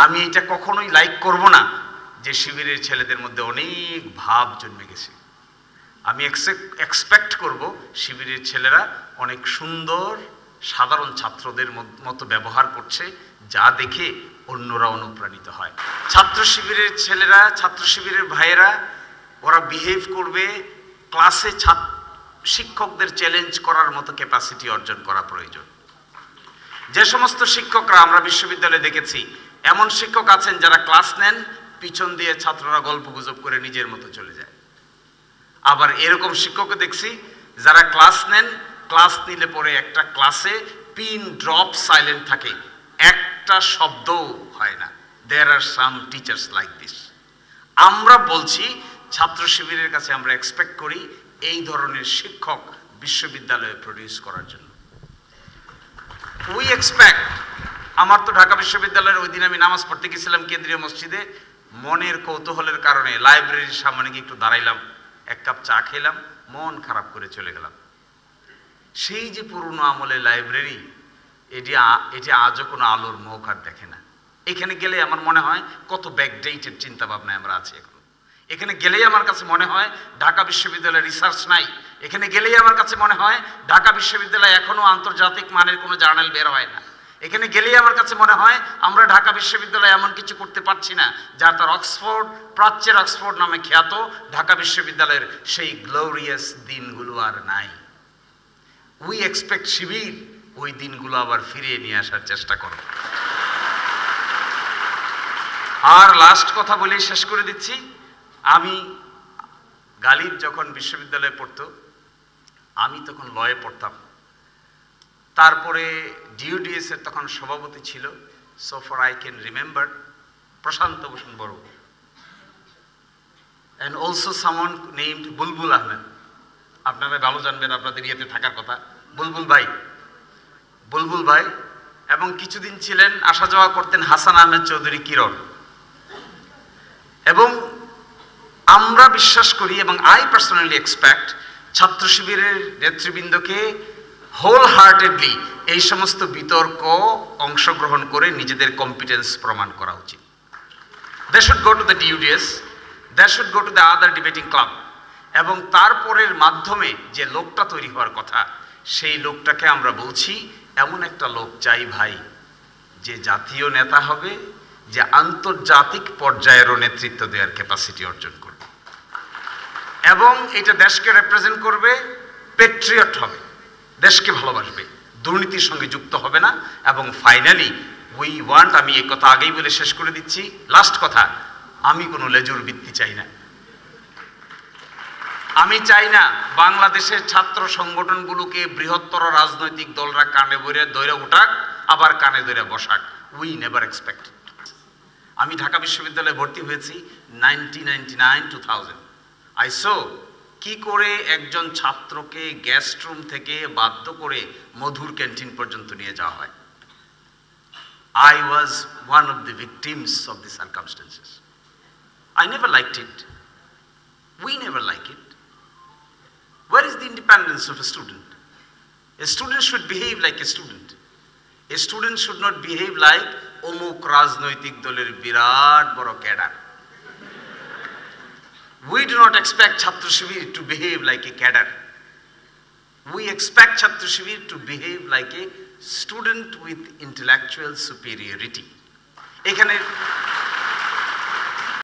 আমি এটা কখনোই লাইক করব না যে শিবিরের ছেলেদের মধ্যে অনেক ভাব জন্মে গেছে। আমি এক্সপেক্ট করব শিবিরের ছেলেরা অনেক সুন্দর সাধারণ ছাত্রদের মতো ব্যবহার করছে, যা দেখে অন্যরা অনুপ্রাণিত হয়। ছাত্র শিবিরের ছেলেরা, ছাত্র শিবিরের ভাইয়েরা, ওরা বিহেভ করবে ক্লাসে শিক্ষকদের চ্যালেঞ্জ করার মতো ক্যাপাসিটি অর্জন করা প্রয়োজন। যে সমস্ত শিক্ষকরা আমরা বিশ্ববিদ্যালয়ে দেখেছি, এমন শিক্ষক আছেন যারা ক্লাস নেন, পিছন দিয়ে ছাত্ররা গল্প গুজব করে নিজের মতো চলে যায়। আবার এরকম শিক্ষকও দেখছি যারা ক্লাস নেন, ক্লাস নিলে পরে একটা ক্লাসে পিন ড্রপ সাইলেন্ট থাকে, একটা শব্দও হয় না। দেয়ার আর সাম টিচার্স লাইক দিস। আমরা বলছি ছাত্র শিবিরের কাছে আমরা এক্সপেক্ট করি এই ধরনের শিক্ষক বিশ্ববিদ্যালয়ে প্রডিউস করার জন্য। উই এক্সপেক্ট, আমার তো ঢাকা বিশ্ববিদ্যালয়ের ওই দিন আমি নামাজ পড়তে গেছিলাম কেন্দ্রীয় মসজিদে, মনের কৌতূহলের কারণে লাইব্রেরির সামনে গিয়ে একটু দাঁড়াইলাম, এক কাপ চা খেলাম, মন খারাপ করে চলে গেলাম। সেই যে পুরনো আমলে লাইব্রেরি, এটি আজও কোনো আলোর মুখ আর দেখে না। এখানে গেলে আমার মনে হয় কত ব্যাকডেটেড চিন্তা ভাবনায় আমরা আছি এখন। এখানে গেলেই আমার কাছে মনে হয় ঢাকা বিশ্ববিদ্যালয়ে রিসার্চ নাই। এখানে গেলেই আমার কাছে মনে হয় ঢাকা বিশ্ববিদ্যালয়ে এখনো আন্তর্জাতিক মানের কোনো জার্নাল বের হয় না। এখানে গেলেই আমার কাছে মনে হয় আমরা ঢাকা বিশ্ববিদ্যালয়ে এমন কিছু করতে পারছি না যা তার অক্সফোর্ড, প্রাচ্যের অক্সফোর্ড নামে খ্যাত ঢাকা বিশ্ববিদ্যালয়ের সেই গ্লোরিয়াস দিনগুলো আর নাই। উই এক্সপেক্ট শিবির ওই দিনগুলো আবার ফিরিয়ে নিয়ে আসার চেষ্টা করো। আর লাস্ট কথা বলে শেষ করে দিচ্ছি, আমি গালিব যখন বিশ্ববিদ্যালয়ে পড়তো, আমি তখন লয়ে পড়তাম। তারপরে ডিইউডিএস এর তখন সভাপতি ছিল, so for I can remember, Prashant Bhushan বড়, and also someone named Bulbul Ahmed. আপনারা ভালো জানবেন, আপনাদের ইয়েতে থাকার কথা, বুলবুল ভাই। এবং কিছুদিন ছিলেন, আসা যাওয়া করতেন হাসান আহমেদ চৌধুরী কিরণ। এবং আমরা বিশ্বাস করি, এবং আই পার্সোনালি এক্সপেক্ট, ছাত্র শিবিরের নেতৃবৃন্দকে হোল হার্টেডলি এই সমস্ত বিতর্ক অংশগ্রহণ করে নিজেদের কম্পিটেন্স প্রমাণ করা উচিত। They should go to the DUDS, they should go to the other debating club, এবং তারপরের মাধ্যমে যে লোকটা তৈরি হওয়ার কথা, সেই লোকটাকে আমরা বলছি এমন একটা লোক চাই ভাই, যে জাতীয় নেতা হবে, যে আন্তর্জাতিক পর্যায়েরও নেতৃত্ব দেওয়ার ক্যাপাসিটি অর্জন করবে, এবং এটা দেশকে রিপ্রেজেন্ট করবে, পেট্রিয়ট হবে, দেশকে ভালোবাসবে, দুর্নীতির সঙ্গে যুক্ত হবে না। এবং ফাইনালি উই ওয়ান্ট, আমি এই কথা আগেই বলে শেষ করে দিচ্ছি, লাস্ট কথা, আমি কোনো লেজুর বৃত্তি চাই না। আমি চাই না বাংলাদেশের ছাত্র সংগঠনগুলোকে বৃহত্তর রাজনৈতিক দলরা কানে ধরে উঠাক, আবার কানে ধরে বসাক। We never expect. আমি ঢাকা বিশ্ববিদ্যালয়ে ভর্তি হয়েছি 1999-2000। আই সো কি করে একজন ছাত্রকে গেস্ট রুম থেকে বাধ্য করে মধুর ক্যান্টিন পর্যন্ত নিয়ে যাওয়া হয়। I was one of the victims of the circumstances. I never liked it. We never like it. Where is the independence of a student? A student should behave like a student. A student should not behave like অমুক রাজনৈতিক দলের বিরাট বড় cadre. We do not expect Chhatra Shibir to behave like a cadre. We expect Chhatra Shibir to behave like a student with intellectual superiority. এখানে